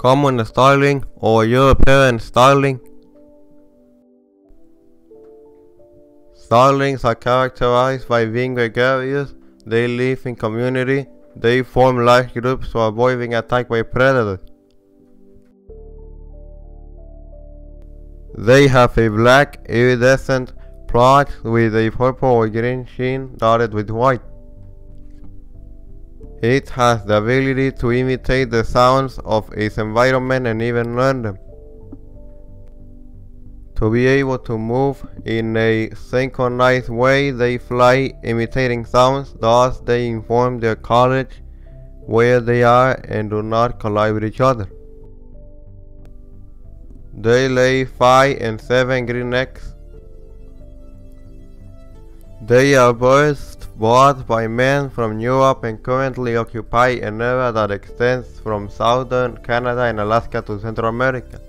common starling or European starling. Starlings are characterized by being gregarious. They live in community. They form large groups to avoid being attacked by predators. They have a black, iridescent plumage with a purple or green sheen dotted with white. It has the ability to imitate the sounds of its environment and even learn them. To be able to move in a synchronized way, they fly imitating sounds, thus they inform their college where they are and do not collide with each other. They lay 5 and 7 green eggs. They are birds brought by men from Europe and currently occupy an area that extends from southern Canada and Alaska to Central America.